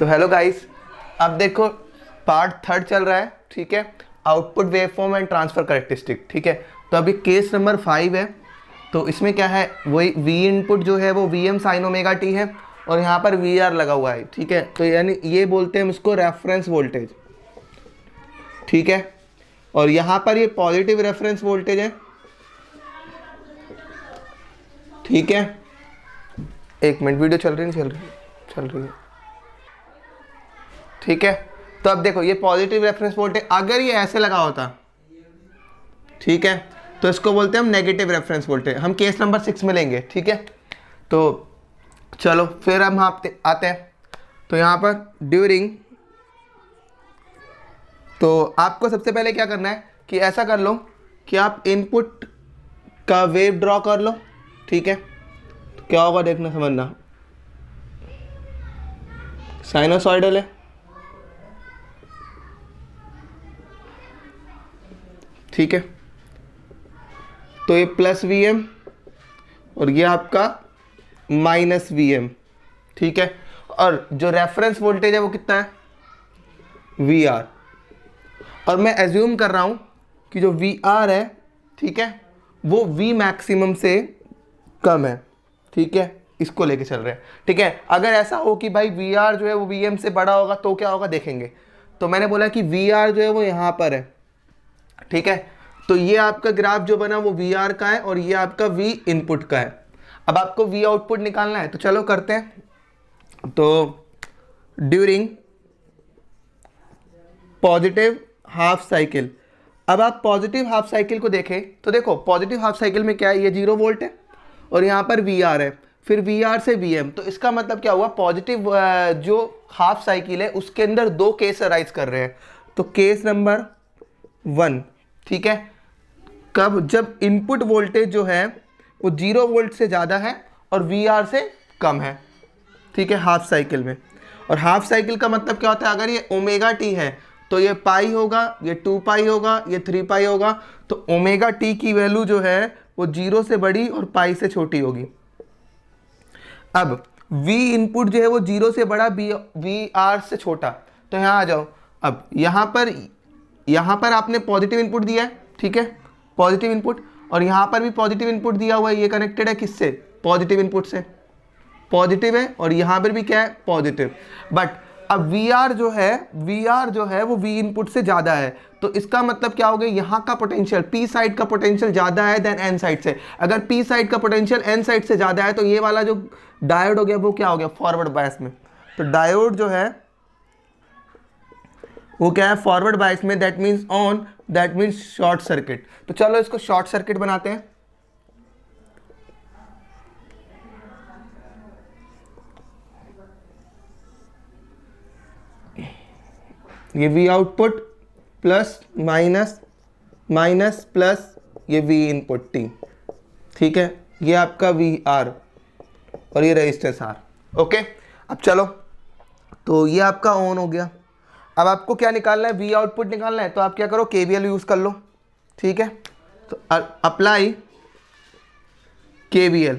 तो hello guys, अब देखो पार्ट थर्ड चल रहा है, ठीक है। Output waveform and transfer characteristic, ठीक है। तो अभी केस नंबर 5 है। तो इसमें क्या है, वही वी इनपुट जो है वो V M sine omega T है और यहाँ पर वी आर लगा हुआ है, ठीक है। तो यानी ये बोलते हैं हम इसको रेफरेंस वोल्टेज, ठीक है। और यहाँ पर ये पॉजिटिव रेफरेंस वोल्टेज है, ठीक है। एक मिनट, वीडियो चल रही है, चल रही है, ठीक है। तो अब देखो ये पॉजिटिव रेफरेंस वोल्टेज अगर ये ऐसे लगा होता, ठीक है, तो इसको बोलते हैं हम नेगेटिव रेफरेंस वोल्टेज। हम केस नंबर 6 में लेंगे, ठीक है। तो चलो फिर हम आते हैं। तो यहाँ पर ड्यूरिंग, तो आपको सबसे पहले क्या करना है कि ऐसा कर लो कि आप इनपुट का वेव ड्रॉ कर लो, ठीक है। तो क्या होगा देखना समझना, साइनोसॉइडल है, ठीक है। तो ये प्लस वी एम और ये आपका माइनस वी एम, ठीक है। और जो रेफरेंस वोल्टेज है वो कितना है, वी आर। और मैं एज्यूम कर रहा हूं कि जो वी आर है, ठीक है, वो वी मैक्सिमम से कम है, ठीक है। इसको लेके चल रहे हैं, ठीक है। अगर ऐसा हो कि भाई वी आर जो है वो वी एम से बड़ा होगा तो क्या होगा देखेंगे। तो मैंने बोला कि वी आर जो है वो यहाँ पर है, ठीक है। तो ये आपका ग्राफ जो बना वो वी आर का है और ये आपका वी इनपुट का है। अब आपको वी आउटपुट निकालना है, तो चलो करते हैं। तो ड्यूरिंग पॉजिटिव हाफ साइकिल, अब आप पॉजिटिव हाफ साइकिल को देखें तो देखो पॉजिटिव हाफ साइकिल में क्या है, ये 0 वोल्ट है और यहाँ पर वी आर है, फिर वी आर से वी एम। तो इसका मतलब क्या हुआ, पॉजिटिव जो हाफ साइकिल है उसके अंदर दो केस अराइज कर रहे हैं। तो केस नंबर 1, ठीक है, कब, जब इनपुट वोल्टेज जो है वो 0 वोल्ट से ज़्यादा है और वी आर से कम है, ठीक है, हाफ साइकिल में। और हाफ साइकिल का मतलब क्या होता है, अगर ये ओमेगा टी है तो ये पाई होगा, ये 2 पाई होगा, ये 3 पाई होगा। तो ओमेगा टी की वैल्यू जो है वो 0 से बड़ी और पाई से छोटी होगी। अब V इनपुट जो है वो 0 से बड़ा, वी आर से छोटा। तो यहाँ आ जाओ। अब यहाँ पर आपने पॉजिटिव इनपुट दिया है, ठीक है, पॉजिटिव इनपुट, और यहाँ पर भी पॉजिटिव इनपुट दिया हुआ है। ये कनेक्टेड है किससे, पॉजिटिव इनपुट से, पॉजिटिव है, और यहाँ पर भी क्या है, पॉजिटिव। बट अब VR जो है वो V इनपुट से ज़्यादा है। तो इसका मतलब क्या हो गया, यहाँ का पोटेंशियल P साइड का पोटेंशियल ज़्यादा है देन N साइड से। अगर P साइड का पोटेंशियल N साइड से ज़्यादा है तो ये वाला जो डायोड हो गया वो क्या हो गया, फॉरवर्ड बायस में। तो डायोड जो है वो क्या है, फॉरवर्ड बायस में, that means on, that means short circuit. तो चलो इसको शॉर्ट सर्किट बनाते हैं। ये V output plus minus minus plus ये V इनपुट T, ठीक है। ये आपका V R और ये रेजिस्टेंस R, ओके। अब चलो, तो ये आपका ऑन हो गया। अब आपको क्या निकालना है, V आउटपुट निकालना है। तो आप क्या करो, KVL यूज़ कर लो, ठीक है। तो अप्लाई KVL।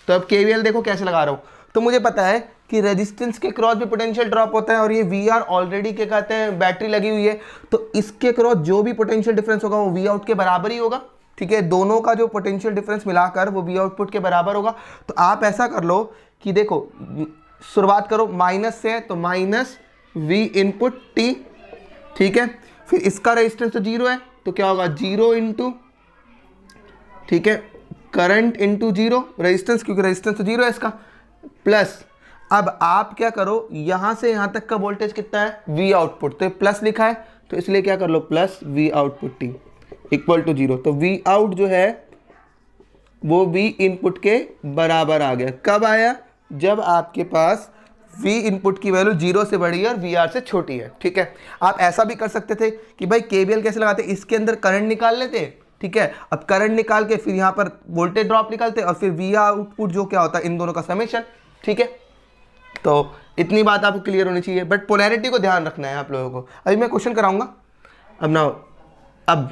तो अब KVL देखो कैसे लगा रहा हूँ। तो मुझे पता है कि रेजिस्टेंस के क्रॉस भी पोटेंशियल ड्रॉप होता है और ये वी आर ऑलरेडी क्या कहते हैं, बैटरी लगी हुई है। तो इसके क्रॉस जो भी पोटेंशियल डिफरेंस होगा वो वी आउट के बराबर ही होगा, ठीक है। दोनों का जो पोटेंशियल डिफरेंस मिलाकर वो वी आउटपुट के बराबर होगा। तो आप ऐसा कर लो कि देखो, शुरुआत करो माइनस से, तो माइनस वी इनपुट टी, ठीक है। फिर इसका रेजिस्टेंस तो 0 है, तो क्या होगा, 0 इंटू, ठीक है, करंट इंटू 0 रेजिस्टेंस, क्योंकि रेजिस्टेंस तो 0 है इसका, प्लस। अब आप क्या करो, यहां से यहां तक का वोल्टेज कितना है, V आउटपुट, तो प्लस लिखा है तो इसलिए क्या कर लो, plus V output T equal to 0। तो V आउट जो है वो V इनपुट के बराबर आ गया। कब आया, जब आपके पास V इनपुट की वैल्यू 0 से बड़ी है और VR से छोटी है, ठीक है। आप ऐसा भी कर सकते थे कि भाई KVL कैसे लगाते, इसके अंदर करंट निकाल लेते, ठीक है। अब करंट निकाल के फिर यहाँ पर वोल्टेज ड्रॉप निकालते और फिर V आउटपुट जो क्या होता है, इन दोनों का समेशन, ठीक है। तो इतनी बात आपको क्लियर होनी चाहिए, बट पोलैरिटी को ध्यान रखना है आप लोगों को। अभी मैं क्वेश्चन कराऊंगा। अब ना, अब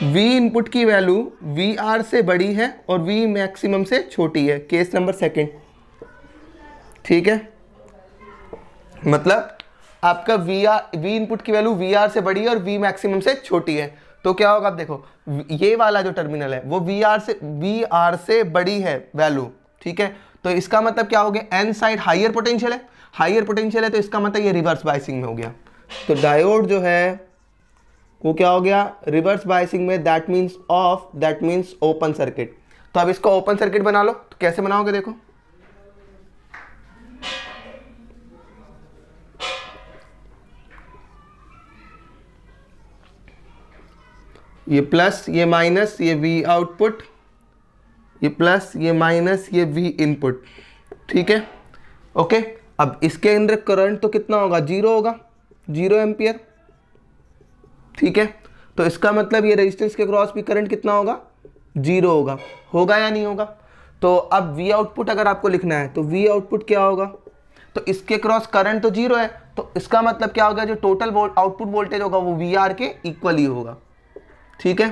V इनपुट की वैल्यू VR से बड़ी है और V मैक्सिमम से छोटी है, केस नंबर 2, ठीक है। मतलब आपका वी इनपुट की वैल्यू वी आर से बड़ी है और वी मैक्सिमम से छोटी है, तो क्या होगा? आप देखो ये वाला जो टर्मिनल है वो वी आर से बड़ी है वैल्यू, ठीक है। तो इसका मतलब क्या हो गया? एन साइड हाइयर पोटेंशियल है, हाइयर पोटेंशियल है तो इसका मतलब ये रिवर्स बायसिंग में हो गया। तो डायोड जो है वो क्या हो गया? रिवर्स बायसिंग में, दैट मीन्स ओपन सर्किट। तो अब इसको ओपन सर्किट बना लो, तो कैसे बनाओगे? देखो ये प्लस ये माइनस ये वी आउटपुट, ये प्लस ये माइनस ये वी इनपुट, ठीक है, ओके। अब इसके अंदर करंट तो कितना होगा? 0 होगा, 0 एम्पियर, ठीक है। तो इसका मतलब ये रेजिस्टेंस के क्रॉस भी करंट कितना होगा? 0 होगा। होगा या नहीं होगा? तो अब वी आउटपुट अगर आपको लिखना है तो वी आउटपुट क्या होगा? तो इसके क्रॉस करंट तो 0 है, तो इसका मतलब क्या होगा? जो टोटल आउटपुट वोल्टेज होगा वो वी आर के इक्वल ही होगा, ठीक है,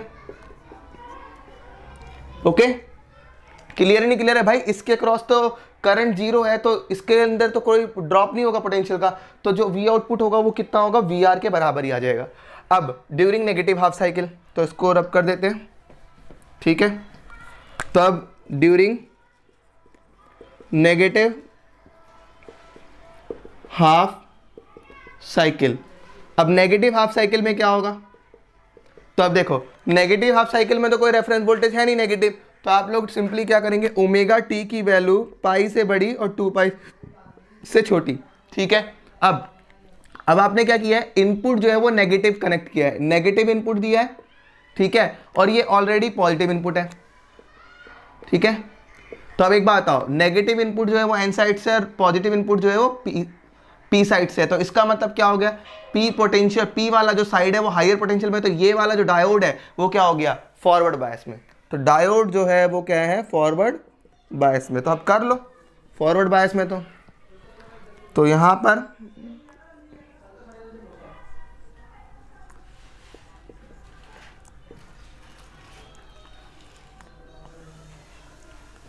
ओके। क्लियर है नहीं क्लियर है भाई? इसके क्रॉस तो करंट 0 है तो इसके अंदर तो कोई ड्रॉप नहीं होगा पोटेंशियल का, तो जो वी आउटपुट होगा वो कितना होगा? वी आर के बराबर ही आ जाएगा। अब ड्यूरिंग नेगेटिव हाफ साइकिल, तो इसको रब कर देते हैं, ठीक है। तो अब ड्यूरिंग नेगेटिव हाफ साइकिल, अब नेगेटिव हाफ साइकिल में क्या होगा? तो अब देखो नेगेटिव हाफ साइकिल में तो कोई रेफरेंस वोल्टेज है नहीं नेगेटिव, तो आप लोग सिंपली क्या करेंगे? ओमेगा टी की वैल्यू पाई से बड़ी और 2 पाई से छोटी, ठीक है। अब आपने क्या किया है? इनपुट जो है वो नेगेटिव कनेक्ट किया है, नेगेटिव इनपुट दिया है, ठीक है, और ये ऑलरेडी पॉजिटिव इनपुट है, ठीक है। तो अब एक बात बताओ, नेगेटिव इनपुट जो है वो एन साइड से और पॉजिटिव इनपुट जो है वो पी साइड से है, तो इसका मतलब क्या हो गया? पी पोटेंशियल, पी वाला जो साइड है वो हायर पोटेंशियल में, तो ये वाला जो डायोड है वो क्या हो गया? फॉरवर्ड बायस में। तो डायोड जो है वो क्या है? फॉरवर्ड बायस में। तो अब कर लो फॉरवर्ड बायस में, तो यहां पर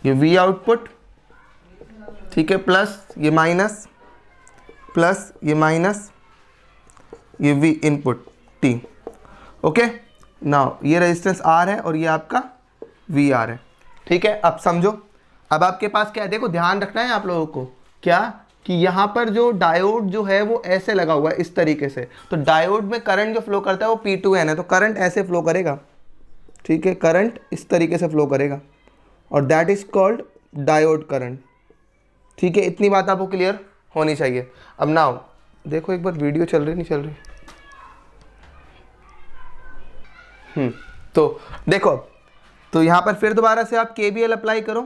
ये वी आउटपुट, ठीक है, प्लस ये माइनस, प्लस ये माइनस ये we input T, okay. Now ये रेजिस्टेंस आर है और ये आपका वी आर है, ठीक है। अब समझो, अब आपके पास क्या है? देखो ध्यान रखना है आप लोगों को, क्या कि यहाँ पर जो डायोड जो है वो ऐसे लगा हुआ है इस तरीके से, तो डायोड में करंट जो फ्लो करता है वो P2N है, तो करंट ऐसे फ्लो करेगा, ठीक है, करंट इस तरीके से फ्लो करेगा और that is called diode current, ठीक है। इतनी बात आपको क्लियर होनी चाहिए। अब नाउ देखो एक बार वीडियो चल रही नहीं चल रही, तो देखो, तो यहाँ पर फिर दोबारा से आप KVL अप्लाई करो,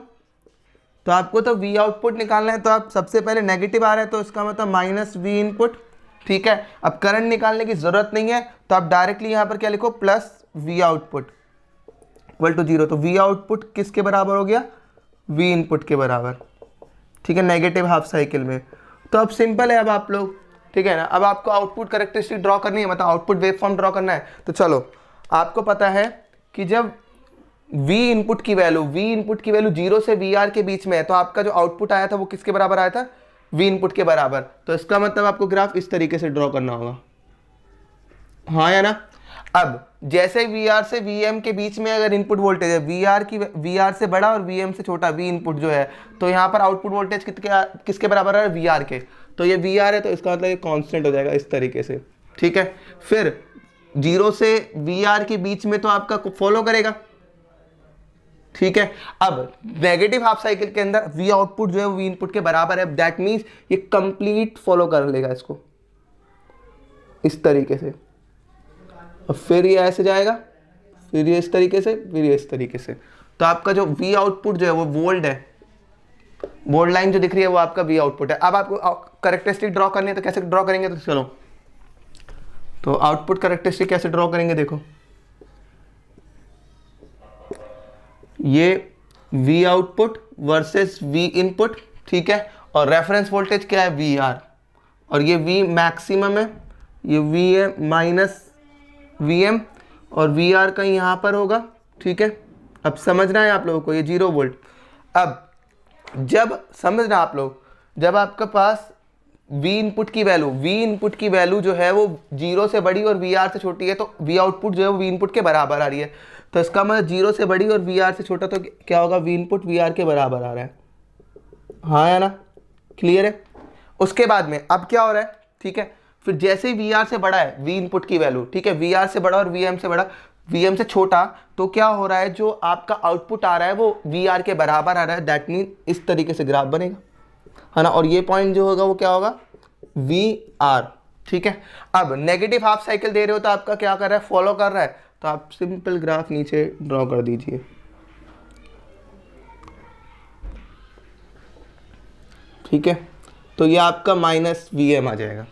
तो आपको तो वी आउटपुट निकालना है, तो आप सबसे पहले नेगेटिव आ रहा है तो इसका मतलब माइनस वी इनपुट, ठीक है। अब करंट निकालने की जरूरत नहीं है तो आप डायरेक्टली यहाँ पर क्या लिखो? Plus V output equal to 0। तो वी आउटपुट किसके बराबर हो गया? वी इनपुट के बराबर, ठीक है, नेगेटिव हाफ साइकिल में। तो अब सिंपल है, अब आप लोग, ठीक है ना, अब आपको आउटपुट कैरेक्टरिस्टिक ड्रॉ करनी है, मतलब आउटपुट वेव फॉर्म ड्रॉ करना है। तो चलो, आपको पता है कि जब V इनपुट की वैल्यू 0 से VR के बीच में है, तो आपका जो आउटपुट आया था वो किसके बराबर आया था? V इनपुट के बराबर। तो इसका मतलब आपको ग्राफ इस तरीके से ड्रॉ करना होगा, हाँ या ना। अब जैसे VR से VM के बीच में अगर इनपुट वोल्टेज है, VR से बड़ा और VM से छोटा V इनपुट जो है, तो यहाँ पर आउटपुट वोल्टेज किसके बराबर है? VR के। तो ये VR है तो इसका मतलब ये कांस्टेंट हो जाएगा इस तरीके से, ठीक है। फिर 0 से VR के बीच में तो आपका फॉलो करेगा, ठीक है। अब नेगेटिव हाफ साइकिल के अंदर V आउटपुट जो है वो V इनपुट के बराबर है, दैट मीन्स ये कंप्लीट फॉलो कर लेगा इसको इस तरीके से, और फिर ये ऐसे जाएगा, फिर ये इस तरीके से, फिर ये इस तरीके से। तो आपका जो V आउटपुट जो है वो वोल्ट है, बोल्ड लाइन जो दिख रही है वो आपका V आउटपुट है। अब आपको कैरेक्टरिस्टिक ड्रॉ करनी है, तो कैसे ड्रॉ करेंगे? तो चलो, तो आउटपुट कैरेक्टरिस्टिक कैसे ड्रॉ करेंगे? देखो, ये V output versus V input, ठीक है, और रेफरेंस वोल्टेज क्या है? VR, और ये V मैक्सिमम है, ये V है माइनस VM, और VR कहीं यहाँ पर होगा, ठीक है। अब समझना है आप लोगों को, ये 0 वोल्ट। अब जब समझना आप लोग, जब आपके पास वी इनपुट की वैल्यू जो है वो 0 से बड़ी और वी आर से छोटी है, तो वी आउटपुट जो है वो वी इनपुट के बराबर आ रही है। तो इसका मतलब 0 से बड़ी और वी आर से छोटा, तो क्या होगा, वी इनपुट वी आर के बराबर आ रहा है। हाँ या ना, क्लियर है। उसके बाद में अब क्या हो रहा है, ठीक है, फिर जैसे ही वी आर से बड़ा है वी इनपुट की वैल्यू, ठीक है, वी आर से बड़ा और वी एम से बड़ा, वी एम से छोटा, तो क्या हो रहा है, जो आपका आउटपुट आ रहा है वो वी आर के बराबर आ रहा है। दैट मीन इस तरीके से ग्राफ बनेगा, है ना, और ये पॉइंट जो होगा वो क्या होगा, वी आर, ठीक है। अब नेगेटिव हाफ साइकिल दे रहे हो तो आपका क्या कर रहा है, फॉलो कर रहा है, तो आप सिंपल ग्राफ नीचे ड्रॉ कर दीजिए, ठीक है। तो ये आपका माइनस वी एम आ जाएगा।